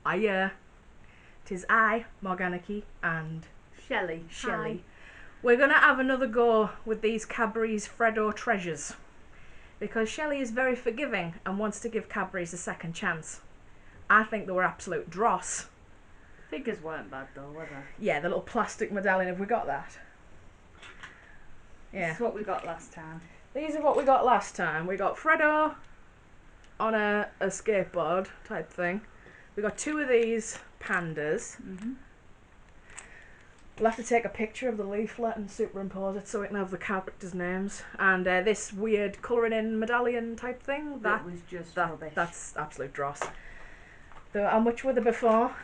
Hiya. 'Tis I, Morganiki, and Shelly. Shelly. We're going to have another go with these Cadbury's Freddo treasures. Because Shelly is very forgiving and wants to give Cadbury's a second chance. I think they were absolute dross. Figures weren't bad though, were they? Yeah, the little plastic medallion, have we got that? Yeah. This is what we got last time. These are what we got last time. We got Freddo on a skateboard type thing. We got two of these pandas. We'll have to take a picture of the leaflet and superimpose it so we can have the characters' names. And this weird colouring in medallion type thing. That was just rubbish. That's absolute dross. How much were they before?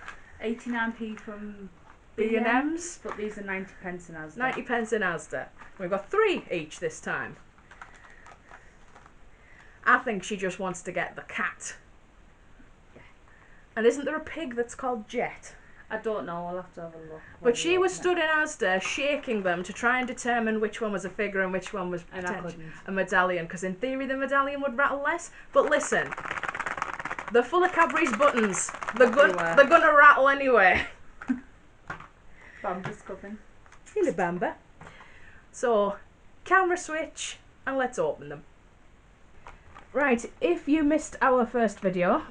89p from B&M's. But these are 90 pence in Asda. 90 pence in Asda. We've got 3 each this time. I think she just wants to get the cat. Yeah. And isn't there a pig that's called Jet? I don't know, I'll have to have a look. But she was stood in Asda shaking them to try and determine which one was a figure and which one was a medallion. Because in theory the medallion would rattle less. But listen, they're full of Cadbury's buttons. They're gonna rattle anyway. Bamba's coming. Hello, Bamba. So, camera switch, and let's open them. Right, if you missed our first video,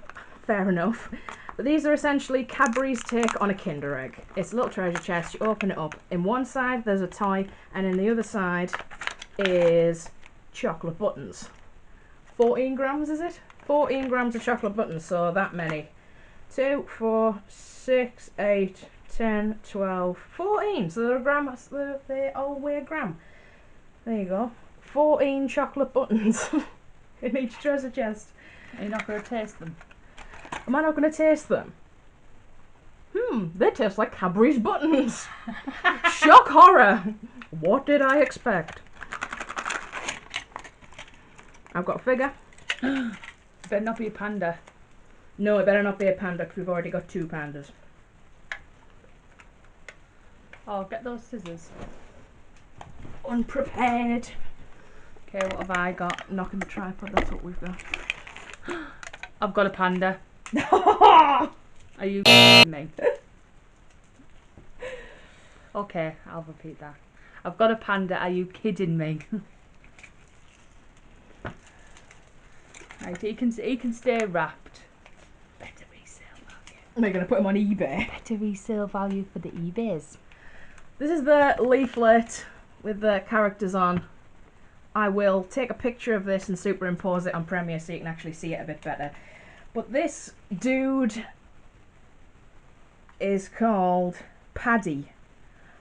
fair enough. But these are essentially Cadbury's take on a Kinder Egg. It's a little treasure chest, you open it up. In one side there's a toy, and in the other side is chocolate buttons. 14 grams, is it? 14 grams of chocolate buttons, so that many. 2, 4, 6, 8, 10, 12, 14. So they're a gram, they all weigh a gram. There you go. 14 chocolate buttons in each treasure chest. Are you not going to taste them? Am I not going to taste them? They taste like Cadbury's buttons. Shock horror. What did I expect? I've got a figure. Better not be a panda. No, it better not be a panda because we've already got 2 pandas. Oh, get those scissors. Unprepared. Okay, what have I got? Knocking the tripod, that's what we've got. I've got a panda. Are you me? Okay, I'll repeat that. I've got a panda. Are you kidding me? Right, he can stay wrapped. Better resale value. Am I going to put him on eBay? Better resale value for the eBays. This is the leaflet with the characters on. I will take a picture of this and superimpose it on Premiere so you can actually see it a bit better. But this dude is called Paddy.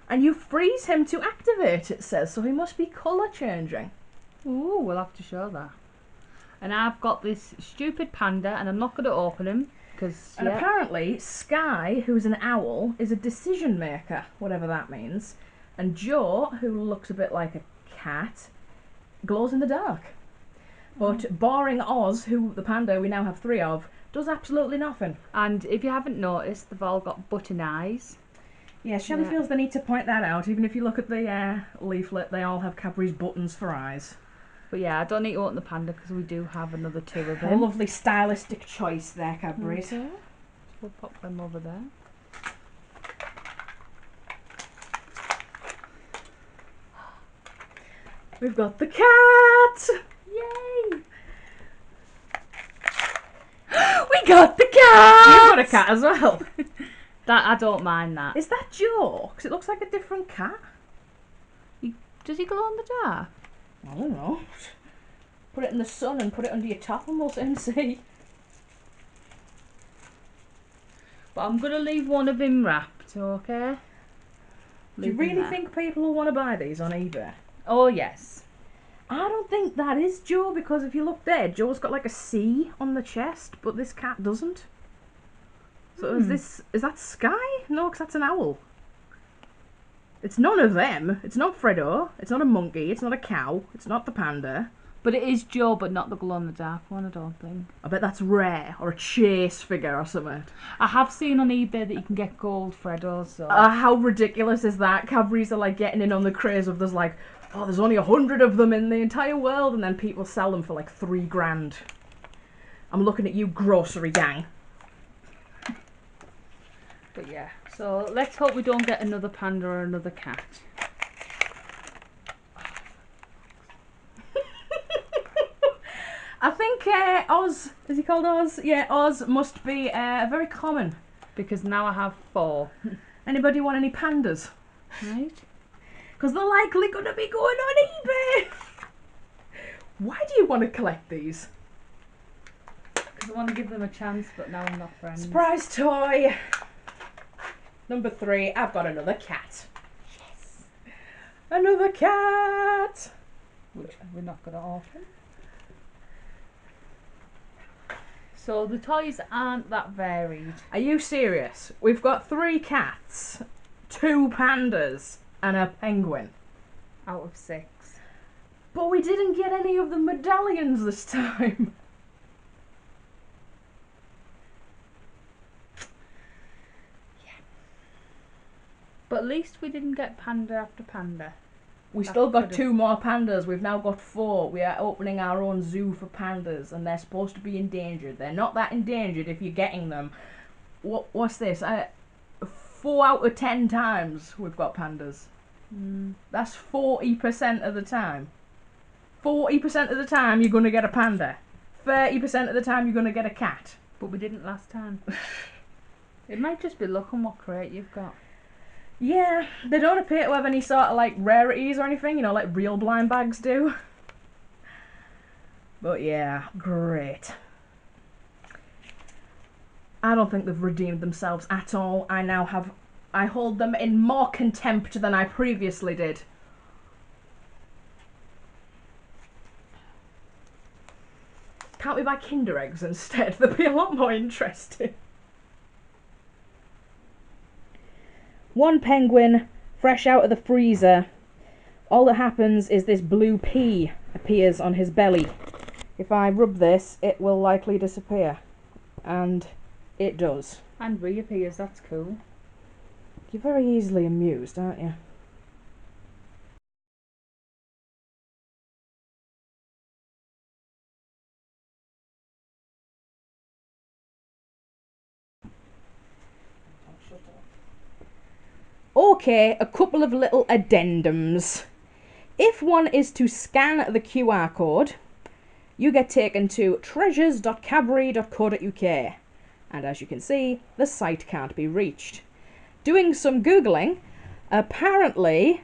And you freeze him to activate, it says, so he must be colour changing. Ooh, we'll have to show that. And I've got this stupid panda and I'm not going to open him. And apparently Sky, who's an owl, is a decision maker, whatever that means. And Joe, who looks a bit like a cat, glows in the dark. But barring Oz, who the panda we now have 3 of, does absolutely nothing. And if you haven't noticed, they've all got button eyes. Yeah, Shelly feels the need to point that out. Even if you look at the leaflet, they all have Cadbury's buttons for eyes. But yeah, I don't need to open the panda because we do have another 2 of them. A lovely stylistic choice there, Cadbury's. Okay. So we'll pop them over there. We've got the cat! Yay! We got the cat! You've got a cat as well. That I don't mind that. Is that Joe? Because it looks like a different cat. Does he glow in the dark? I don't know. Put it in the sun and put it under your top and we'll soon see. But I'm going to leave one of him wrapped, okay? Do you really think people will want to buy these on eBay? Oh, yes. I don't think that is Joe, because if you look there, Joe's got like a C on the chest, but this cat doesn't. So is that Sky? No, because that's an owl. It's none of them. It's not Freddo. It's not a monkey. It's not a cow. It's not the panda. But it is Joe, but not the glow-in-the-dark one, I don't think. I bet that's rare, or a chase figure or something. I have seen on eBay that you can get gold Freddos, so... How ridiculous is that? Cadbury's are like getting in on the craze of there's like, oh, there's only 100 of them in the entire world, and then people sell them for like 3 grand. I'm looking at you, grocery gang. But yeah, so let's hope we don't get another panda or another cat. I think Oz, is he called Oz? Yeah, Oz must be very common. Because now I have 4. Anybody want any pandas? Right? Because they're likely going to be going on eBay. Why do you want to collect these? Because I want to give them a chance, but now I'm not friends. Surprise toy. Number 3, I've got another cat. Yes. Another cat. Which we're not going to open. So the toys aren't that varied. Are you serious? We've got 3 cats, 2 pandas, and a penguin. Out of 6. But we didn't get any of the medallions this time. But at least we didn't get panda after panda. We still got 2 more pandas. We've now got 4. We are opening our own zoo for pandas, and they're supposed to be endangered. They're not that endangered if you're getting them. What's this? 4 out of 10 times we've got pandas. That's 40% of the time. 40% of the time you're going to get a panda. 30% of the time you're going to get a cat. But we didn't last time. It might just be luck on what crate you've got. Yeah, they don't appear to have any sort of like rarities or anything, you know, like real blind bags do. But yeah, great. I don't think they've redeemed themselves at all. I hold them in more contempt than I previously did. Can't we buy Kinder Eggs instead? They'd be a lot more interesting. 1 penguin, fresh out of the freezer. All that happens is this blue pea appears on his belly. If I rub this, it will likely disappear. And it does. And reappears, that's cool. You're very easily amused, aren't you? Okay, a couple of little addendums. If one is to scan the QR code, you get taken to treasures.cadbury.co.uk, and as you can see, the site can't be reached. Doing some Googling, apparently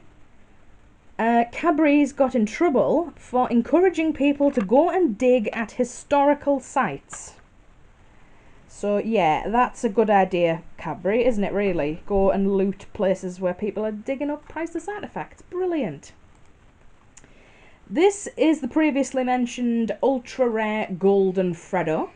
Cadbury's got in trouble for encouraging people to go and dig at historical sites. So yeah, that's a good idea, Cadbury, isn't it really? Go and loot places where people are digging up priceless artefacts. Brilliant. This is the previously mentioned ultra rare golden Freddo.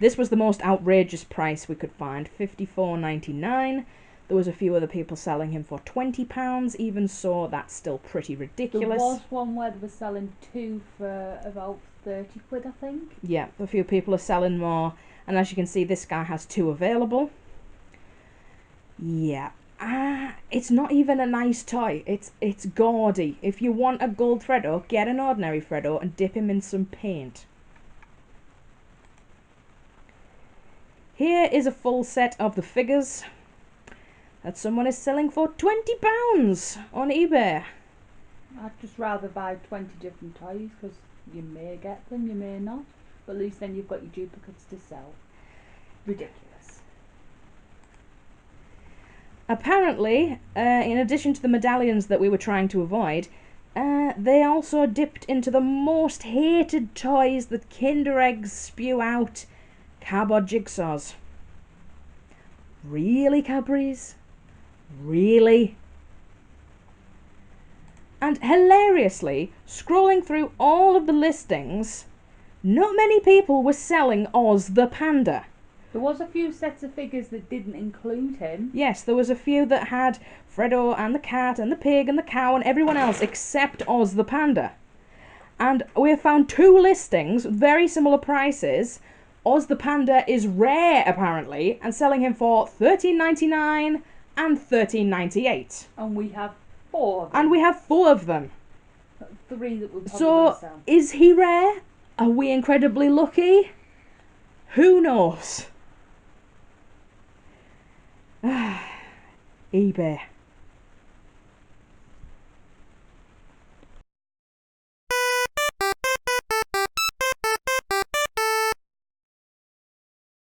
This was the most outrageous price we could find, $54.99. There was a few other people selling him for £20, even so that's still pretty ridiculous. There was one where they were selling 2 for about 30 quid, I think. Yeah, a few people are selling more. And as you can see, this guy has 2 available. Yeah. It's not even a nice toy. It's gaudy. If you want a gold Freddo, get an ordinary Freddo and dip him in some paint. Here is a full set of the figures that someone is selling for £20 on eBay. I'd just rather buy 20 different toys, because you may get them, you may not. But at least then you've got your duplicates to sell. Ridiculous. Apparently, in addition to the medallions that we were trying to avoid, they also dipped into the most hated toys that Kinder Eggs spew out, cardboard jigsaws. Really, Cadbury's? Really? And hilariously, scrolling through all of the listings, not many people were selling Oz the Panda. There was a few sets of figures that didn't include him. Yes, there was a few that had Freddo and the cat and the pig and the cow and everyone else except Oz the Panda. And we have found 2 listings, very similar prices. Oz the Panda is rare apparently and selling him for $13.99 and $13.98. And we have 4 of them. And we have 4 of them. 3 that we'll probably So, sell. is he rare? Are we incredibly lucky? Who knows? eBay.